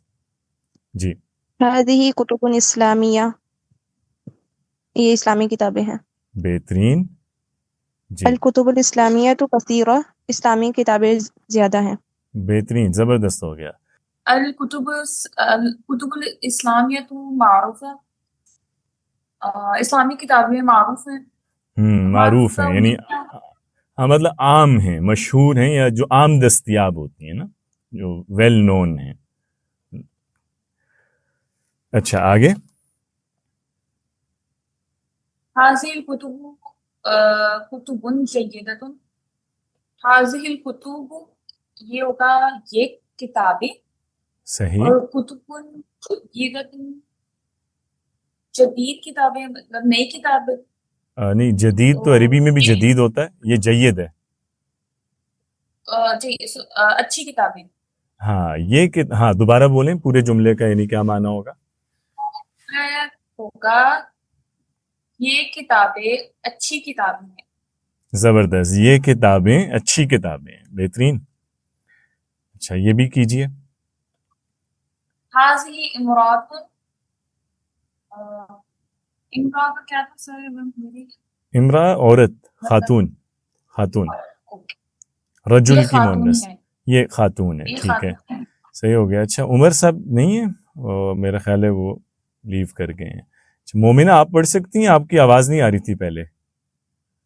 جی. ہذہ کتب اسلامیہ, یہ اسلامی کتابیں ہیں. بہترین. جی. الکتب الاسلامیہ تو کثیرہ, اسلامی کتابیں زیادہ ہیں. بہترین, زبردست ہو گیا. الکتب الاسلامیہ تو معروف ہے, اسلامی کتابیں معروف ہیں. معروف ہیں یعنی ہاں مطلب عام ہیں, مشہور ہیں, یا جو عام دستیاب ہوتی ہیں نا, جو ویل نون ہیں. اچھا آگے. حاضر الکتب کتب جیدۃ. حاضر الکتب یہ ہوگا یہ کتابیں, صحیح. اور کتب جیدۃ جدید کتابیں, مطلب نئی کتابیں. نہیں, جدید تو عربی میں بھی جدید ہوتا ہے, یہ جید ہے. جی, اچھی کتابیں. ہاں یہ ہاں دوبارہ بولیں پورے جملے کا, یعنی کیا معنی ہوگا؟ ہوگا یہ کتابیں اچھی کتابیں ہیں. زبردست, یہ کتابیں اچھی کتابیں ہیں. بہترین. اچھا یہ بھی کیجئے. حاضی امراۃ, امراۃ کیا تھا سر؟ امرا عورت, خاتون. خاتون. رجل کی مؤنث, یہ خاتون ہے. ٹھیک ہے, صحیح ہو گیا. اچھا عمر صاحب نہیں ہے, میرا خیال ہے وہ لیو کر گئے ہیں. مومنہ آپ پڑھ سکتی ہیں, آپ کی آواز نہیں آ رہی تھی پہلے.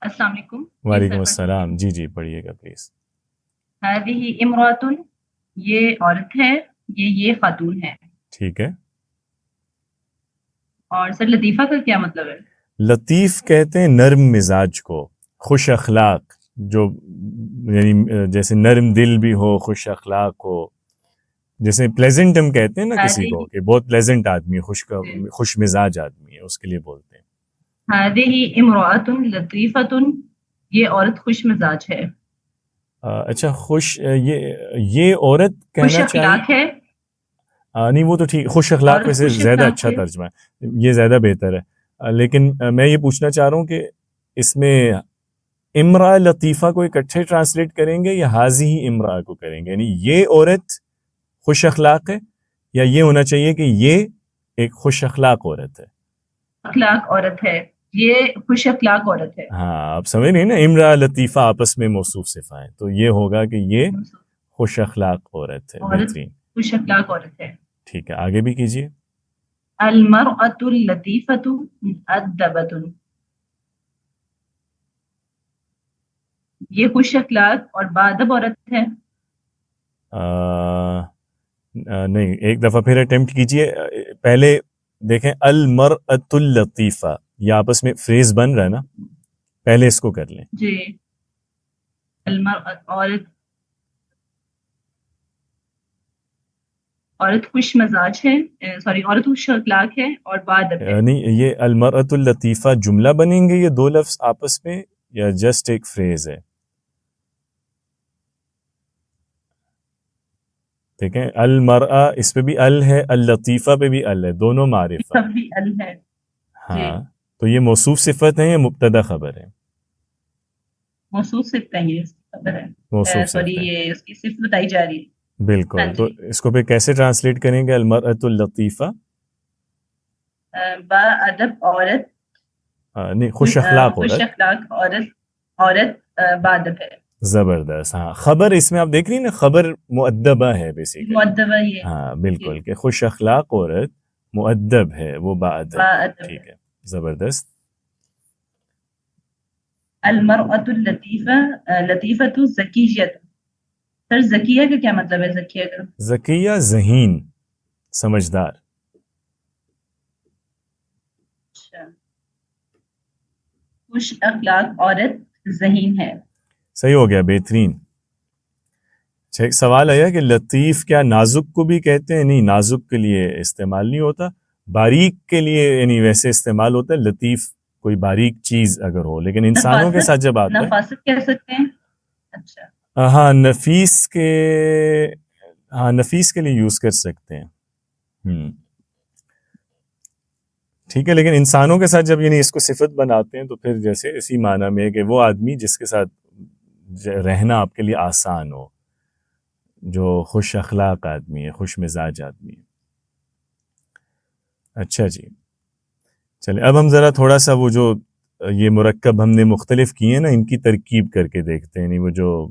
السلام علیکم. وعلیکم السلام. جی جی پڑھیے گا پلیز. هذه امراۃ, یہ عورت ہے, یہ خاتون ہے. ٹھیک ہے. اور سر لطیفہ کا کیا مطلب ہے؟ لطیف کہتے ہیں نرم مزاج کو, خوش اخلاق, جو یعنی جیسے نرم دل بھی ہو, خوش اخلاق ہو. جیسے پلیزنٹ ہم کہتے ہیں نا کسی کو کہ بہت پلیزنٹ آدمی ہے, خوش مزاج آدمی ہے, اس کے لیے بولتے ہیں. هذه امراۃ لطیفۃ, یہ عورت خوش مزاج ہے. اچھا خوش, یہ عورت کہنا اخلاق چاہیے. ہے. نہیں وہ تو ٹھیک, خوش اخلاق ویسے زیادہ اچھا ترجمہ ہے, یہ زیادہ بہتر ہے. لیکن میں یہ پوچھنا چاہ رہا ہوں کہ اس میں امرا لطیفہ کو اکٹھے ٹرانسلیٹ کریں گے یا حاضی ہی امرا کو کریں گے؟ یعنی یہ عورت خوش اخلاق ہے, یا یہ ہونا چاہیے کہ یہ ایک خوش اخلاق عورت ہے؟ اخلاق عورت ہے, یہ خوش اخلاق عورت ہے. ہاں آپ سمجھ رہے ہیں نا, امرا لطیفہ آپس میں موصوف صفہ ہیں, تو یہ ہوگا کہ یہ خوش اخلاق عورت ہے. بہترین, خوش اخلاق عورت ہے. ٹھیک ہے آگے بھی کیجیے. المرأۃ اللطیفۃ مؤدبۃ, یہ خوش اخلاق اور باادب عورت ہے. نہیں, ایک دفعہ پھر اٹیمپٹ کیجیے. پہلے دیکھیں المرأۃ اللطیفہ, یہ آپس میں فریز بن رہا ہے نا, پہلے اس کو کر لیں. جی عورت خوش مزاج ہے، سوری عورت خوش اخلاق ہے اور باادب ہے. نہیں، یہ المرأۃ اللطیفہ جملہ بنیں گے یہ دو لفظ آپس میں یا جسٹ ایک فریز ہے؟ ٹھیک ہے، المرأہ اس پہ بھی ال ہے، اللطیفہ پہ بھی ال ہے، دونوں معرفہ. سب بھی ال ہے. ہاں، تو یہ موصوف صفت ہے یا مبتدا خبر ہے؟ موصوف صفت ہے، یہ خبر ہے. موصوف سوری صفت ہے، یہ اس کی صفت بتائی جا رہی ہے. بالکل. تو اس کو پہ کیسے ٹرانسلیٹ کریں گے المرأۃ اللطیفہ؟ با ادب عورت، نہیں، خوش اخلاق خوش عورت. اخلاق عورت باادب ہے. زبردست. ہاں، خبر اس میں آپ دیکھ رہی ہیں نا، خبر مؤدبہ ہے بیسیکلی. مؤدبہ یہ. ہاں بالکل، کہ خوش اخلاق عورت مؤدب ہے، وہ باادب. ٹھیک ہے، زبردست. المرأۃ اللطیفہ، لطیفۃ ذکیۃ. سر ذکیہ کا کیا مطلب ہے؟ ذکیہ کا ذکیہ ذہین، سمجھدار. اچھا، خوش اخلاق عورت ذہین ہے. صحیح ہو گیا، بہترین. اچھا، ایک سوال آیا کہ لطیف کیا نازک کو بھی کہتے ہیں؟ نہیں، نازک کے لیے استعمال نہیں ہوتا، باریک کے لیے یعنی ویسے استعمال ہوتا ہے لطیف، کوئی باریک چیز اگر ہو، لیکن انسانوں کے ساتھ جب آتا ہے نفاست کہہ سکتے ہیں. اچھا، ہاں نفیس کے لیے یوز کر سکتے ہیں. ٹھیک ہے، لیکن انسانوں کے ساتھ جب یعنی اس کو صفت بناتے ہیں تو پھر جیسے اسی معنی میں کہ وہ آدمی جس کے ساتھ رہنا آپ کے لیے آسان ہو، جو خوش اخلاق آدمی ہے، خوش مزاج آدمی ہے. اچھا جی، چلے اب ہم ذرا تھوڑا سا وہ جو یہ مرکب ہم نے مختلف کیے ہیں نا، ان کی ترکیب کر کے دیکھتے ہیں. یعنی وہ جو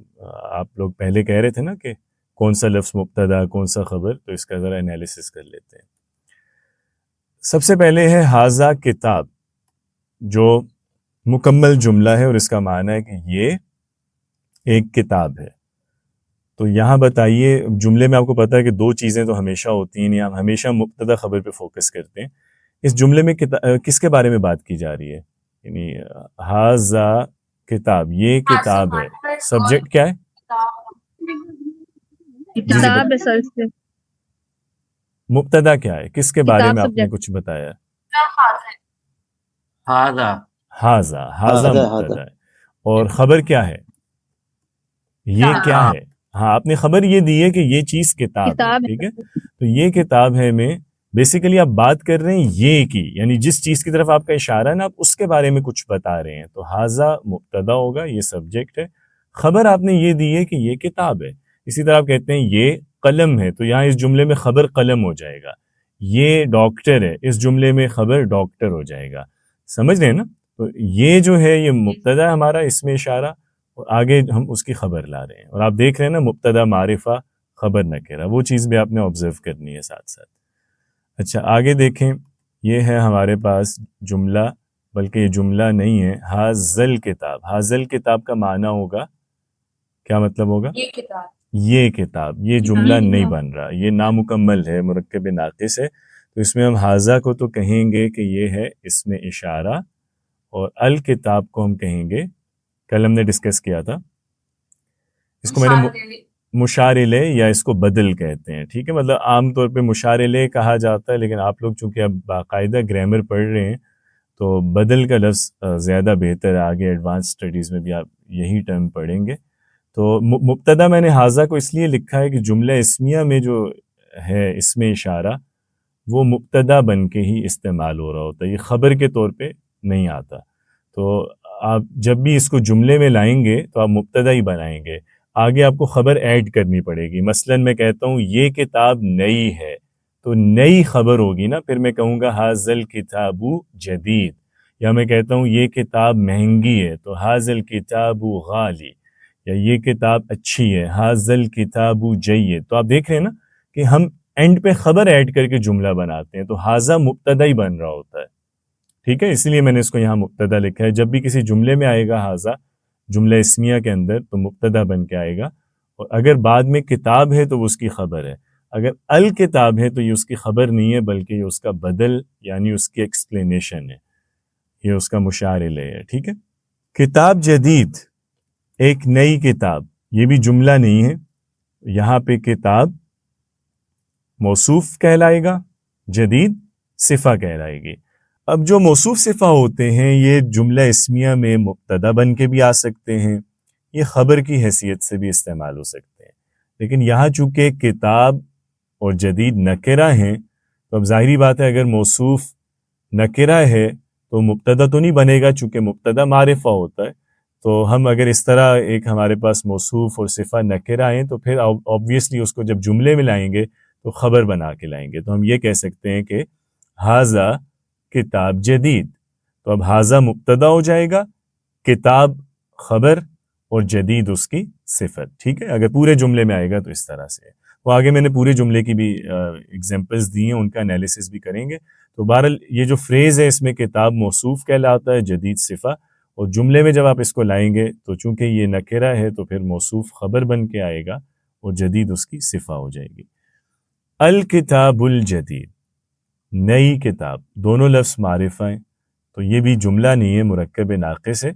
آپ لوگ پہلے کہہ رہے تھے نا کہ کون سا لفظ مبتدا کون سا خبر، تو اس کا ذرا انالیسس کر لیتے ہیں. سب سے پہلے ہے ھذا کتاب، جو مکمل جملہ ہے اور اس کا معنی ہے کہ یہ ایک کتاب ہے. تو یہاں بتائیے، جملے میں آپ کو پتا ہے کہ دو چیزیں تو ہمیشہ ہوتی ہیں، ہم ہمیشہ مبتدا خبر پہ فوکس کرتے ہیں. اس جملے میں کس کے بارے میں بات کی جا رہی ہے؟ یعنی ھذا کتاب، یہ کتاب ہے. سبجیکٹ کیا ہے؟ کتاب ہے سر، اس سے مبتدا کیا ہے؟ کس کے بارے کتاب میں آپ نے subject. کچھ بتایا؟ ھذا مبتدا ہے. اور خبر کیا ہے؟ یہ کیا ہے؟ ہاں، آپ نے خبر یہ دی ہے کہ یہ چیز کتاب ہے. ٹھیک ہے، تو یہ کتاب ہے میں بیسیکلی آپ بات کر رہے ہیں یہ کی، یعنی جس چیز کی طرف آپ کا اشارہ ہے نا، آپ اس کے بارے میں کچھ بتا رہے ہیں. تو ھذا مبتدا ہوگا، یہ سبجیکٹ ہے. خبر آپ نے یہ دی ہے کہ یہ کتاب ہے. اسی طرح آپ کہتے ہیں یہ قلم ہے، تو یہاں اس جملے میں خبر قلم ہو جائے گا. یہ ڈاکٹر ہے، اس جملے میں خبر ڈاکٹر ہو جائے گا. سمجھ رہے ہیں نا؟ تو یہ جو ہے یہ مبتدا ہے ہمارا، اس میں اشارہ، اور آگے ہم اس کی خبر لا رہے ہیں. اور آپ دیکھ رہے ہیں نا، مبتدا معرفہ خبر نکرہ، وہ چیز بھی آپ نے آبزرو کرنی ہے ساتھ ساتھ. اچھا، آگے دیکھیں، یہ ہے ہمارے پاس جملہ، بلکہ یہ جملہ نہیں ہے. ھذل کتاب، ھذل کتاب کا معنی ہوگا، کیا مطلب ہوگا؟ یہ کتاب. یہ کتاب، یہ جملہ نہیں بن رہا، یہ نامکمل ہے، مرکب ناقص ہے. تو اس میں ہم ھذا کو تو کہیں گے کہ یہ ہے اس میں اشارہ، اور الکتاب کو ہم کہیں گے، کل ہم نے ڈسکس کیا تھا، اس کو میں نے مشار الیہ یا اس کو بدل کہتے ہیں. ٹھیک ہے، مطلب عام طور پہ مشار الیہ کہا جاتا ہے، لیکن آپ لوگ چونکہ اب باقاعدہ گرامر پڑھ رہے ہیں تو بدل کا لفظ زیادہ بہتر ہے. آگے ایڈوانس اسٹڈیز میں بھی آپ یہی ٹرم پڑھیں گے. تو مبتدا میں نے ھذا کو اس لیے لکھا ہے کہ جملہ اسمیہ میں جو ہے اس میں اشارہ، وہ مبتدا بن کے ہی استعمال ہو رہا ہوتا ہے، یہ خبر کے طور پہ نہیں آتا. تو آپ جب بھی اس کو جملے میں لائیں گے تو آپ مبتدا ہی بنائیں گے، آگے آپ کو خبر ایڈ کرنی پڑے گی. مثلا میں کہتا ہوں یہ کتاب نئی ہے، تو نئی خبر ہوگی نا، پھر میں کہوں گا ھذل کتاب جدید. یا میں کہتا ہوں یہ کتاب مہنگی ہے، تو ھذل کتاب غالی. یا یہ کتاب اچھی ہے، ھذل کتاب جید. تو آپ دیکھ رہے ہیں نا کہ ہم اینڈ پہ خبر ایڈ کر کے جملہ بناتے ہیں، تو ھذا مبتدا ہی بن رہا ہوتا ہے. ٹھیک ہے، اس لیے میں نے اس کو یہاں مبتدا لکھا ہے. جب بھی کسی جملے میں آئے گا ھذا جملہ اسمیہ کے اندر، تو مبتدا بن کے آئے گا. اور اگر بعد میں کتاب ہے تو وہ اس کی خبر ہے. اگر الکتاب ہے تو یہ اس کی خبر نہیں ہے، بلکہ یہ اس کا بدل، یعنی اس کی ایکسپلینیشن ہے، یہ اس کا مشار الیہ ہے. ٹھیک ہے، کتاب جدید، ایک نئی کتاب، یہ بھی جملہ نہیں ہے. یہاں پہ کتاب موصوف کہلائے گا، جدید صفہ کہلائے گی. اب جو موصوف صفہ ہوتے ہیں یہ جملہ اسمیہ میں مبتدا بن کے بھی آ سکتے ہیں، یہ خبر کی حیثیت سے بھی استعمال ہو سکتے ہیں. لیکن یہاں چونکہ کتاب اور جدید نکرہ ہیں تو اب ظاہری بات ہے اگر موصوف نکرہ ہے تو مبتدا تو نہیں بنے گا، چونکہ مبتدا معرفہ ہوتا ہے. تو ہم اگر اس طرح ایک ہمارے پاس موصوف اور صفہ نکرہ آئیں تو پھر آبویسلی اس کو جب جملے میں لائیں گے تو خبر بنا کے لائیں گے. تو ہم یہ کہہ سکتے ہیں کہ ھذا کتاب جدید. تو اب ھذا مبتدا ہو جائے گا، کتاب خبر اور جدید اس کی صفت. ٹھیک ہے، اگر پورے جملے میں آئے گا تو اس طرح سے. وہ آگے میں نے پورے جملے کی بھی ایگزامپلس دی ہیں، ان کا انالیسس بھی کریں گے. تو بہرحال یہ جو فریز ہے اس میں کتاب موصوف کہلاتا ہے، جدید صفہ. اور جملے میں جب آپ اس کو لائیں گے تو چونکہ یہ نکرہ ہے تو پھر موصوف خبر بن کے آئے گا اور جدید اس کی صفہ ہو جائے گی. الکتاب الجدید، نئی کتاب، دونوں لفظ معرفہ ہیں تو یہ بھی جملہ نہیں ہے، مرکب ناقص ہے.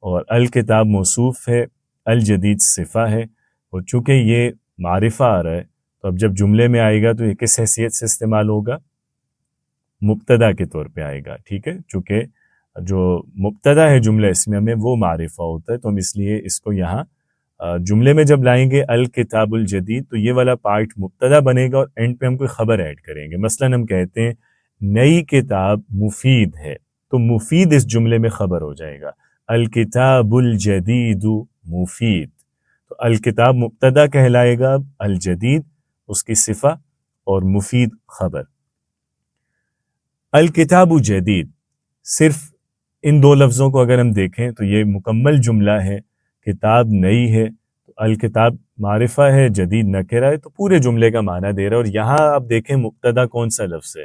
اور الکتاب موصوف ہے، الجدید صفہ ہے. اور چونکہ یہ معرفہ آ رہا ہے تو اب جب جملے میں آئے گا تو یہ کس حیثیت سے استعمال ہوگا؟ مبتدا کے طور پہ آئے گا. ٹھیک ہے، چونکہ جو مبتدا ہے جملہ اسمیہ میں وہ معرفہ ہوتا ہے تو ہم اس لیے اس کو یہاں جملے میں جب لائیں گے الکتاب الجدید تو یہ والا پارٹ مبتدا بنے گا اور اینڈ پہ ہم کوئی خبر ایڈ کریں گے. مثلا ہم کہتے ہیں نئی کتاب مفید ہے تو مفید اس جملے میں خبر ہو جائے گا، الکتاب الجدید مفید. تو الکتاب مبتدا کہلائے گا، الجدید اس کی صفہ اور مفید خبر. الکتاب جدید، صرف ان دو لفظوں کو اگر ہم دیکھیں تو یہ مکمل جملہ ہے. کتاب نئی ہے تو الکتاب معرفہ ہے، جدید نکرہ ہے، تو پورے جملے کا معنی دے رہا ہے. اور یہاں آپ دیکھیں مبتدا کون سا لفظ ہے،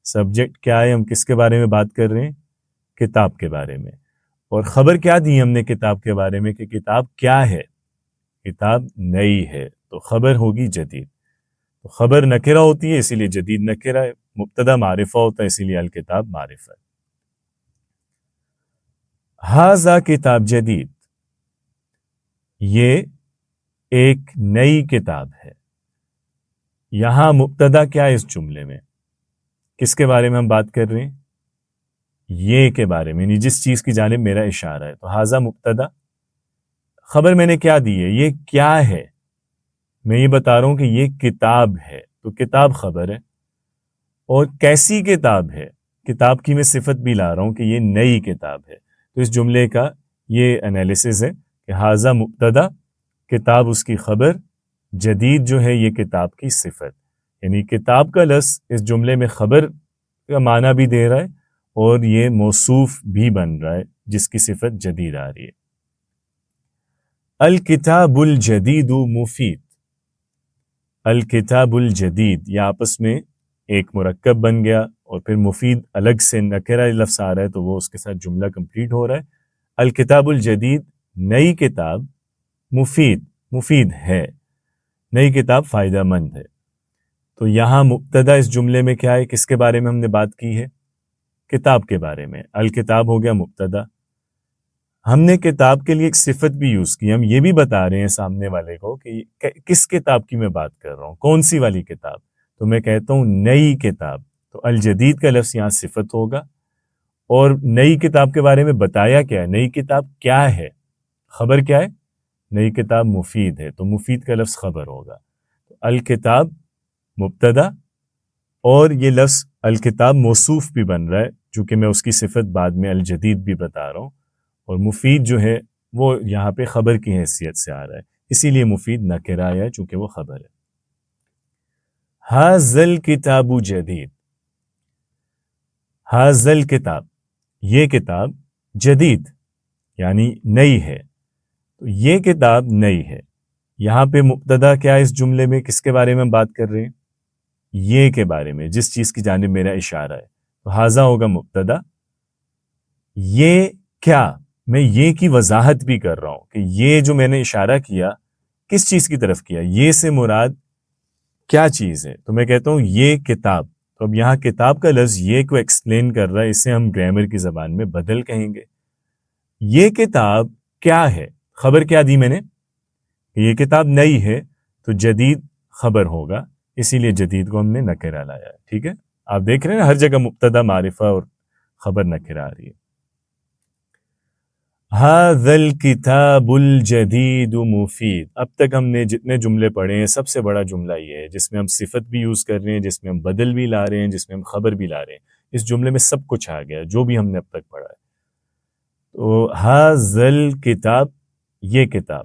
سبجیکٹ کیا ہے، ہم کس کے بارے میں بات کر رہے ہیں؟ کتاب کے بارے میں. اور خبر کیا دی ہم نے کتاب کے بارے میں کہ کتاب کیا ہے؟ کتاب نئی ہے تو خبر ہوگی جدید. تو خبر نکرہ ہوتی ہے اسی لیے جدید نکرہ ہے، مبتدا معرفہ ہوتا ہے اسی لیے الکتاب معرفہ ہے. ھذا کتاب جدید، یہ ایک نئی کتاب ہے. یہاں مبتدا کیا ہے اس جملے میں؟ کس کے بارے میں ہم بات کر رہے ہیں؟ یہ کے بارے میں، یعنی جس چیز کی جانب میرا اشارہ ہے. تو ھذا مبتدا، خبر میں نے کیا دی ہے؟ یہ کیا ہے؟ میں یہ بتا رہا ہوں کہ یہ کتاب ہے تو کتاب خبر ہے. اور کیسی کتاب ہے؟ کتاب کی میں صفت بھی لا رہا ہوں کہ یہ نئی کتاب ہے. تو اس جملے کا یہ انالیسس ہے کہ ھذا مبتدا، کتاب اس کی خبر، جدید جو ہے یہ کتاب کی صفت. یعنی کتاب کا لفظ اس جملے میں خبر کا معنی بھی دے رہا ہے اور یہ موصوف بھی بن رہا ہے جس کی صفت جدید آ رہی ہے. الکتاب الجدید مفید، الکتاب الجدید یہ آپس میں ایک مرکب بن گیا اور پھر مفید الگ سے نکرہ لفظ آ رہا ہے تو وہ اس کے ساتھ جملہ کمپلیٹ ہو رہا ہے. الکتاب الجدید، نئی کتاب، مفید، مفید ہے، نئی کتاب فائدہ مند ہے. تو یہاں مبتدا اس جملے میں کیا ہے؟ کس کے بارے میں ہم نے بات کی ہے؟ کتاب کے بارے میں. الکتاب ہو گیا مبتدا. ہم نے کتاب کے لیے ایک صفت بھی یوز کی. ہم یہ بھی بتا رہے ہیں سامنے والے کو کہ کس کتاب کی میں بات کر رہا ہوں، کون سی والی کتاب. تو میں کہتا ہوں نئی کتاب، تو الجدید کا لفظ یہاں صفت ہوگا. اور نئی کتاب کے بارے میں بتایا کیا ہے؟ نئی کتاب کیا ہے؟ خبر کیا ہے؟ نئی کتاب مفید ہے تو مفید کا لفظ خبر ہوگا. تو الکتاب مبتدا اور یہ لفظ الکتاب موصوف بھی بن رہا ہے چونکہ میں اس کی صفت بعد میں الجدید بھی بتا رہا ہوں. اور مفید جو ہے وہ یہاں پہ خبر کی حیثیت سے آ رہا ہے اسی لیے مفید نکرہ آیا ہے چونکہ وہ خبر ہے. ھذا الکتاب جدید، ھذا الکتاب یہ کتاب، جدید یعنی نئی ہے. تو یہ کتاب نئی ہے. یہاں پہ مبتدا کیا ہے اس جملے میں؟ کس کے بارے میں ہم بات کر رہے ہیں؟ یہ کے بارے میں، جس چیز کی جانب میرا اشارہ ہے. تو ھذا ہوگا مبتدا. یہ کیا، میں یہ کی وضاحت بھی کر رہا ہوں کہ یہ جو میں نے اشارہ کیا کس چیز کی طرف کیا، یہ سے مراد کیا چیز ہے. تو میں کہتا ہوں یہ کتاب. تو اب یہاں کتاب کا لفظ یہ کو ایکسپلین کر رہا ہے، اسے ہم گرامر کی زبان میں بدل کہیں گے. یہ کتاب کیا ہے، خبر کیا دی میں نے، یہ کتاب نئی ہے تو جدید خبر ہوگا، اسی لیے جدید کو ہم نے نکرہ لایا ہے. ٹھیک ہے، آپ دیکھ رہے ہیں نا ہر جگہ مبتدا معرفہ اور خبر نکرہ آ رہی ہے. ھذا الکتاب الجدید مفید. اب تک ہم نے جتنے جملے پڑھے ہیں سب سے بڑا جملہ یہ ہے جس میں ہم صفت بھی یوز کر رہے ہیں، جس میں ہم بدل بھی لا رہے ہیں، جس میں ہم خبر بھی لا رہے ہیں. اس جملے میں سب کچھ آ گیا جو بھی ہم نے اب تک پڑھا ہے. تو ھذا الکتاب، یہ کتاب،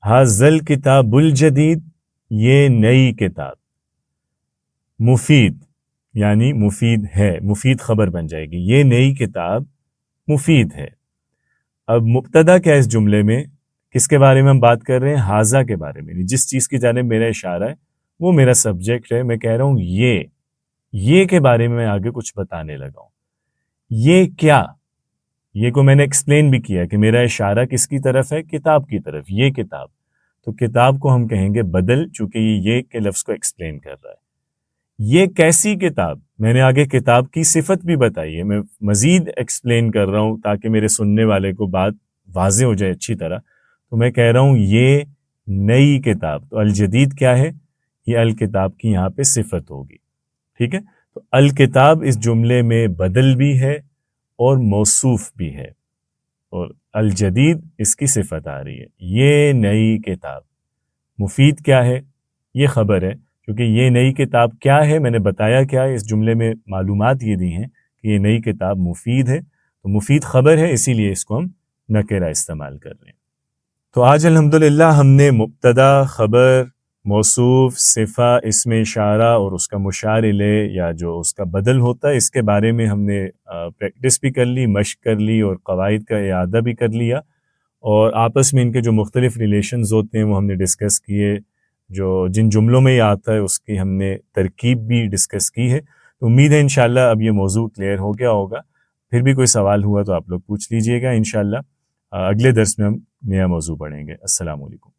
ھذا الکتاب الجدید، یہ نئی کتاب، مفید یعنی مفید ہے، مفید خبر بن جائے گی، یہ نئی کتاب مفید ہے. اب مبتدا کیا ہے اس جملے میں، کس کے بارے میں ہم بات کر رہے ہیں، ھذا کے بارے میں. جس چیز کی جانب میرا اشارہ ہے وہ میرا سبجیکٹ ہے. میں کہہ رہا ہوں یہ کے بارے میں آگے کچھ بتانے لگا ہوں. یہ کیا، یہ کو میں نے ایکسپلین بھی کیا کہ میرا اشارہ کس کی طرف ہے، کتاب کی طرف. یہ کتاب، تو کتاب کو ہم کہیں گے بدل، چونکہ یہ کے لفظ کو ایکسپلین کر رہا ہے. یہ کیسی کتاب، میں نے آگے کتاب کی صفت بھی بتائی ہے، میں مزید ایکسپلین کر رہا ہوں تاکہ میرے سننے والے کو بات واضح ہو جائے اچھی طرح. تو میں کہہ رہا ہوں یہ نئی کتاب. تو الجدید کیا ہے، یہ الکتاب کی یہاں پہ صفت ہوگی. ٹھیک ہے، تو الکتاب اس جملے میں بدل بھی ہے اور موصوف بھی ہے، اور الجدید اس کی صفت آ رہی ہے. یہ نئی کتاب. مفید کیا ہے، یہ خبر ہے، کیونکہ یہ نئی کتاب کیا ہے میں نے بتایا کیا ہے، اس جملے میں معلومات یہ دی ہیں کہ یہ نئی کتاب مفید ہے. تو مفید خبر ہے، اسی لیے اس کو ہم نکرہ استعمال کر رہے ہیں. تو آج الحمدللہ ہم نے مبتدا، خبر، موصوف، صفہ، اسم اشارہ اور اس کا مشار الیہ یا جو اس کا بدل ہوتا ہے، اس کے بارے میں ہم نے پریکٹس بھی کر لی، مشق کر لی اور قواعد کا اعادہ بھی کر لیا، اور آپس میں ان کے جو مختلف ریلیشنز ہوتے ہیں وہ ہم نے ڈسکس کیے. جو جن جملوں میں یہ آتا ہے اس کی ہم نے ترکیب بھی ڈسکس کی ہے. تو امید ہے انشاءاللہ اب یہ موضوع کلیئر ہو گیا ہوگا. پھر بھی کوئی سوال ہوا تو آپ لوگ پوچھ لیجئے گا. انشاءاللہ اگلے درس میں ہم نیا موضوع پڑھیں گے. السلام علیکم.